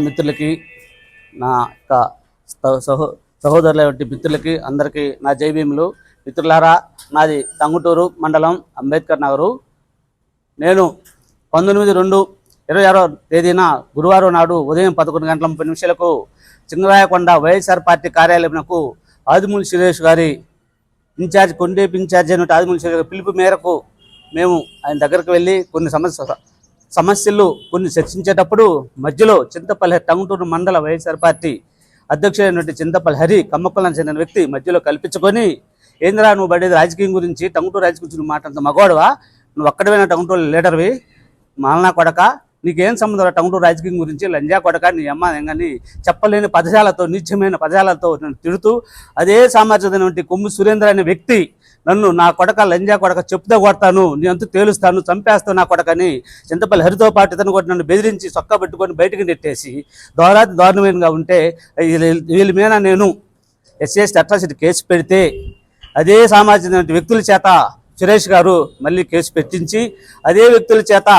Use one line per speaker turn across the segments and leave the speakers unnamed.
మిత్రులకి నా సహోదరుల మిత్రులకి అందరికీ నా జై భీములు. మిత్రులారా, నాది టంగుటూరు మండలం అంబేద్కర్ నగరు. నేను 19/2/26 తేదీన గురువారం నాడు ఉదయం 11:30 చింగరాయకొండ వైఎస్ఆర్ పార్టీ కార్యాలయంకు ఆదిమూలి సురేష్ గారి ఇన్ఛార్జ్ కొండేపు ఇన్ఛార్జ్ అయిన ఆదిమూలి సురేష్ గారి పిలుపు మేరకు మేము ఆయన దగ్గరికి వెళ్ళి కొన్ని సమస్యలు చర్చించేటప్పుడు మధ్యలో చింతపల్లి టంగుటూరు మండల వైఎస్ఆర్ పార్టీ అధ్యక్షుడైనటువంటి చింతపల్లి హరి కమ్మకులకు చెందిన వ్యక్తి మధ్యలో కల్పించుకొని, ఏంద్రా నువ్వు పడేది రాజకీయం గురించి, టంగుటూరు రాజకీయం గురించి నువ్వు మాట్లాడుతూ మగవాడువా, నువ్వు ఒక్కడమైనా టంగుటూరు లీడర్వి, మాలనా కొడక, నీకేం సంబంధం టంగుటూరు రాజకీయం గురించి, లంజా కొడక, నీ అమ్మ ఎంగని చెప్పలేని పదజాలతో, నీచమైన పదజాలతో నన్ను తిడుతూ, అదే సామాజికమైనటువంటి కొమ్ము సురేంద్ర అనే వ్యక్తి నన్ను నా కొడక లంజా కొడక చెప్తే కొడతాను, నీ అంతా తేలుస్తాను, చంపేస్తాను నా కొడకని చింతపల్లి హరితో పాటు ఇతను కూడా నన్ను బెదిరించి చొక్కా పెట్టుకొని బయటికి నెట్టేసి దారుణమైనగా ఉంటే వీళ్ళ మీద నేను ఎస్సీ అట్రాసిటీ కేసు పెడితే అదే సామాజిక వ్యక్తుల చేత సురేష్ గారు మళ్ళీ కేసు పెట్టించి అదే వ్యక్తుల చేత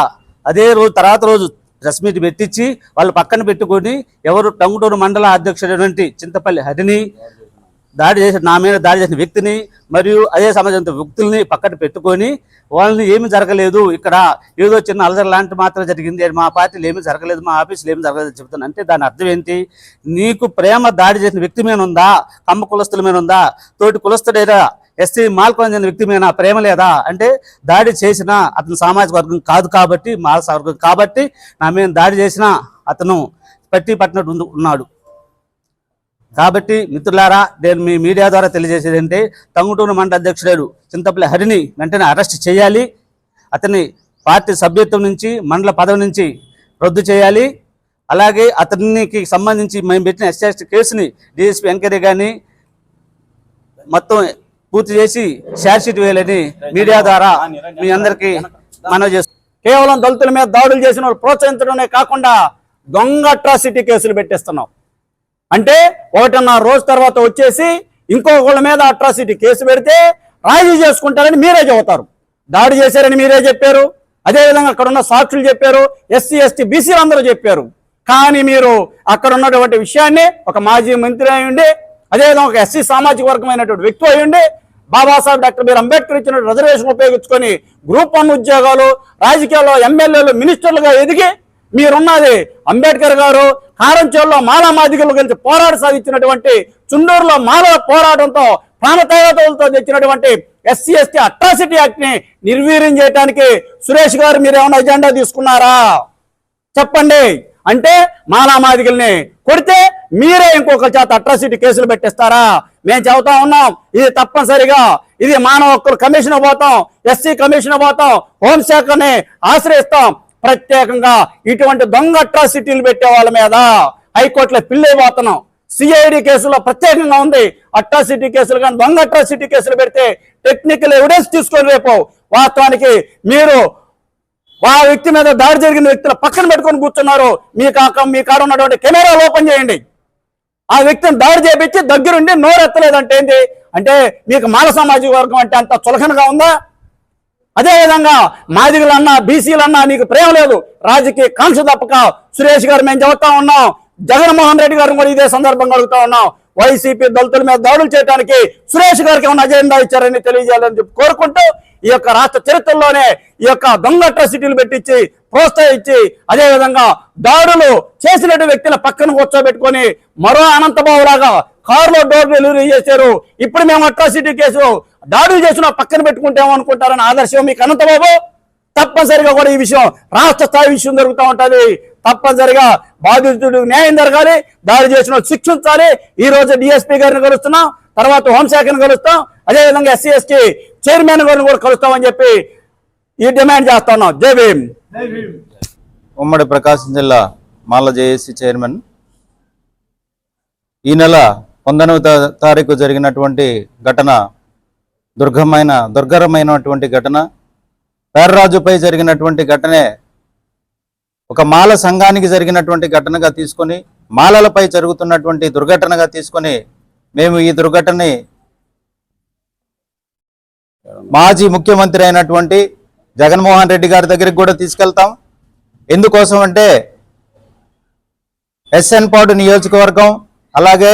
అదే రోజు తర్వాత రోజు ప్రెస్ మీట్ పెట్టించి వాళ్ళు పక్కన పెట్టుకొని ఎవరు టంగుటూరు మండల అధ్యక్షుడైనటువంటి చింతపల్లి హరిని నా మీద దాడి చేసిన వ్యక్తిని మరియు అదే సమాజంతో వ్యక్తుల్ని పక్కన పెట్టుకొని వాళ్ళని ఏమి జరగలేదు, ఇక్కడ ఏదో చిన్న అలజడి లాంటి మాత్రం జరిగింది, మా పార్టీలు ఏమీ జరగలేదు, మా ఆఫీసులు ఏమి జరగలేదు చెప్తాను. అంటే దాని అర్థం ఏంటి? నీకు ప్రేమ దాడి చేసిన వ్యక్తి మీద ఉందా, కమ్మ కులస్తుల మీద ఉందా, తోటి కులస్తుడేదా ఎస్సీ మాల్కొండ చెందిన వ్యక్తి మీద ప్రేమ లేదా? అంటే దాడి చేసిన అతను సామాజిక వర్గం కాదు కాబట్టి, మాల వర్గం కాబట్టి నా మీద దాడి చేసిన అతను పట్టినట్టు ఉన్నాడు. కాబట్టి మిత్రులారా, నేను మీ మీడియా ద్వారా తెలియజేసేది అంటే టంగుటూరు మండల అధ్యక్షుడు చింతపల్లి హరిని వెంటనే అరెస్ట్ చేయాలి, అతన్ని పార్టీ సభ్యత్వం నుంచి మండల పదవి నుంచి రద్దు చేయాలి. అలాగే అతనికి సంబంధించి మేము పెట్టిన ఎస్సీ కేసుని డిఎస్పీ ఎంక్వైరీ కానీ మొత్తం పూర్తి చేసి షార్ట్ షీట్ వేయాలని మీడియా ద్వారా మీ అందరికీ మనవి చేస్తాం.
కేవలం దళితుల మీద దాడులు చేసిన వాళ్ళు ప్రోత్సహించడమే కాకుండా దొంగ అట్రాసిటీ కేసులు పెట్టేస్తున్నాం. అంటే 1.5 రోజు తర్వాత వచ్చేసి ఇంకొకళ్ళ మీద అట్రాసిటీ కేసు పెడితే రాజీ చేసుకుంటారని మీరే చెబుతారు. దాడి చేశారని మీరే చెప్పారు, అదేవిధంగా అక్కడ ఉన్న సాక్షులు చెప్పారు, ఎస్సీ ఎస్టీ బీసీలు అందరూ చెప్పారు. కానీ మీరు అక్కడ ఉన్నటువంటి విషయాన్ని ఒక మాజీ మంత్రి అయ్యుండి, అదేవిధంగా ఒక ఎస్సీ సామాజిక వర్గమైనటువంటి వ్యక్తి అయ్యుండి, బాబాసాహెబ్ డాక్టర్ బిఆర్ అంబేద్కర్ ఇచ్చిన రిజర్వేషన్ ఉపయోగించుకొని గ్రూప్ 1 ఉద్యోగాలు, రాజకీయాల్లో ఎమ్మెల్యేలు, మినిస్టర్లుగా ఎదిగి మీరున్నది అంబేద్కర్ గారు కారంచేల్లో మాలా మాదిగల గురించి పోరాట సాధించినటువంటి, చుండూరులో మాలా పోరాటంతో ప్రాణత్యాగంతో తెచ్చినటువంటి ఎస్సీ ఎస్టీ అట్రాసిటీ యాక్ట్ ని నిర్వీర్యం చేయడానికి సురేష్ గారు మీరేమన్నా ఎజెండా తీసుకున్నారా చెప్పండి. అంటే మాలా మాదిగల్ని కొడితే మీరే ఇంకొకరి చేత అట్రాసిటీ కేసులు పెట్టిస్తారా? మేము చెబుతా ఉన్నాం, ఇది తప్పనిసరిగా ఇది మానవ హక్కుల కమిషన్ పోతాం, ఎస్సీ కమిషన్ పోతాం, హోంశాఖని ఆశ్రయిస్తాం. ప్రత్యేకంగా ఇటువంటి దొంగ అట్రాసిటీలు పెట్టే వాళ్ళ మీద హైకోర్టులో పిల్లైపోతున్నాం. సిఐడి కేసులో ప్రత్యేకంగా ఉంది అట్రాసిటీ కేసులు, కానీ దొంగ అట్రాసిటీ కేసులు పెడితే టెక్నికల్ ఎవిడెన్స్ తీసుకొని రేపు వాస్తవానికి మీరు ఆ వ్యక్తి మీద దాడి జరిగిన వ్యక్తుల పక్కన పెట్టుకొని కూర్చున్నారు. మీ కాడ ఉన్నటువంటి కెమెరాలు ఓపెన్ చేయండి. ఆ వ్యక్తిని దాడి చేపించి దగ్గరుండి నోరెత్తలేదంటే ఏంటి? అంటే మీకు మాల సామాజిక వర్గం అంటే అంత చులకనగా ఉందా? అదేవిధంగా మాదిగలన్నా బీసీలన్నా నీకు ప్రేమ లేదు, రాజకీయ కాంక్ష తప్పక సురేష్ గారు మేము చెబుతా ఉన్నాం. జగన్మోహన్ రెడ్డి గారిని కూడా ఇదే సందర్భంగా అడుగుతా ఉన్నాం. వైసీపీ దళితుల మీద దాడులు చేయడానికి సురేష్ గారికి ఏమన్నా అజెండా ఇచ్చారని తెలియజేయాలని చెప్పి కోరుకుంటూ, ఈ యొక్క రాష్ట్ర చరిత్రలోనే ఈ యొక్క దొంగ అట్రాసిటీలు పెట్టించి ప్రోత్సహించి అదేవిధంగా దాడులు చేసినట్టు వ్యక్తుల పక్కన కూర్చోబెట్టుకొని మరో అనంతబాబు లాగా కారులో డోర్ డెలివరీ చేశారు. ఇప్పుడు మేము అట్రాసిటీ కేసు దాడులు చేసిన పక్కన పెట్టుకుంటాము అనుకుంటారని ఆదర్శం మీకు అనంతబాబు. తప్పనిసరిగా కూడా ఈ విషయం రాష్ట్ర స్థాయి విషయం జరుగుతూ ఉంటుంది. తప్పనిసరిగా బాధితుడు న్యాయం జరగాలి, దాడి చేసిన శిక్షించాలి. ఈ రోజు డిఎస్పీ గారిని కలుస్తున్నాం, తర్వాత హోంశాఖను కలుస్తాం, అదేవిధంగా ఎస్సీ ఎస్టీ చైర్మన్ గారిని కూడా కలుస్తామని చెప్పి ఈ డిమాండ్ చేస్తా ఉన్నాం. జై భీమ్.
ఉమ్మడి ప్రకాశం జిల్లా మాల జేఏసీ చైర్మన్. ఈ నెల 19వ తారీఖు జరిగినటువంటి ఘటన దుర్ఘరమైనటువంటి ఘటన. పేర్రాజుపై జరిగినటువంటి ఘటనే ఒక మాల సంఘానికి జరిగినటువంటి ఘటనగా తీసుకొని, మాలలపై జరుగుతున్నటువంటి దుర్ఘటనగా తీసుకొని మేము ఈ దుర్ఘటనని మాజీ ముఖ్యమంత్రి అయినటువంటి జగన్మోహన్ రెడ్డి గారి దగ్గరికి కూడా తీసుకెళ్తాం. ఎందుకోసం అంటే ఎస్ఎన్ పాడు నియోజకవర్గం అలాగే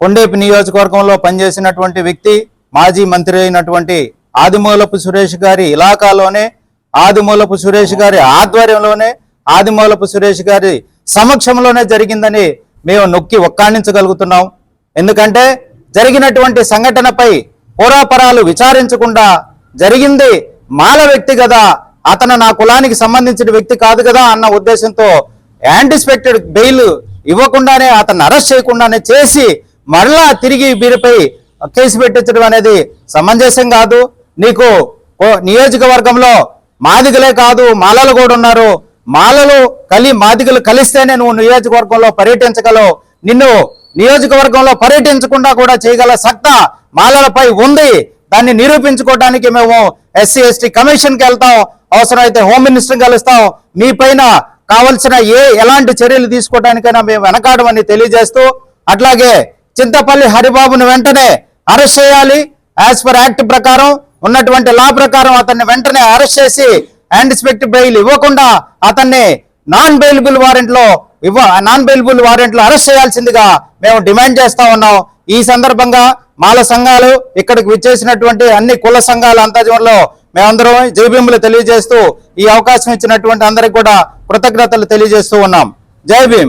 కొండేపి నియోజకవర్గంలో పనిచేసినటువంటి వ్యక్తి, మాజీ మంత్రి అయినటువంటి ఆదిమూలపు సురేష్ గారి ఇలాకాలోనే, ఆదిమూలపు సురేష్ గారి ఆధ్వర్యంలోనే, ఆదిమూలపు సురేష్ గారి సమక్షంలోనే జరిగిందని మేము నొక్కి ఒక్కాణించగలుగుతున్నాం. ఎందుకంటే జరిగినటువంటి సంఘటనపై పూర్వాపరాలు విచారించకుండా జరిగింది మాల వ్యక్తి కదా, అతను నా కులానికి సంబంధించిన వ్యక్తి కాదు కదా అన్న ఉద్దేశంతో యాంటిసిపేటెడ్ బెయిల్ ఇవ్వకుండానే, అతన్ని అరెస్ట్ చేయకుండానే చేసి మరలా తిరిగి వీరిపై కేసు పెట్టించడం అనేది సమంజసం కాదు. నీకు నియోజకవర్గంలో మాదిగలే కాదు మాలలు కూడా ఉన్నారు. మాలలు మాదిగలు కలిస్తేనే నువ్వు నియోజకవర్గంలో పర్యటించగలవు. నిన్ను నియోజకవర్గంలో పర్యటించకుండా కూడా చేయగల సత్తా మాలలపై ఉంది. దాన్ని నిరూపించుకోవడానికి మేము ఎస్సీ ఎస్టీ కమిషన్కి వెళ్తాం, అవసరమైతే హోమ్ మినిస్టర్ కలుస్తాం. మీ పైన కావలసిన ఎలాంటి చర్యలు తీసుకోవడానికైనా మేము వెనకాడమని తెలియజేస్తూ, అట్లాగే చింతపల్లి హరిబాబును వెంటనే అరెస్ట్ చేయాలి. యాజ్ పర్ యాక్ట్ ప్రకారం ఉన్నటువంటి లా ప్రకారం అతన్ని వెంటనే అరెస్ట్ చేసి యాంటిసిపేటెడ్ బెయిల్ ఇవ్వకుండా అతన్ని నాన్ బెయిలబుల్ వారెంట్లో అరెస్ట్ చేయాల్సిందిగా మేము డిమాండ్ చేస్తా ఉన్నాం. ఈ సందర్భంగా మాల సంఘాలు, ఇక్కడికి విచ్చేసినటువంటి అన్ని కుల సంఘాల అంతర్జంలో మేమందరం జైభీములు తెలియజేస్తూ ఈ అవకాశం ఇచ్చినటువంటి అందరికి కూడా కృతజ్ఞతలు తెలియజేస్తూ ఉన్నాం. జై భీమ్.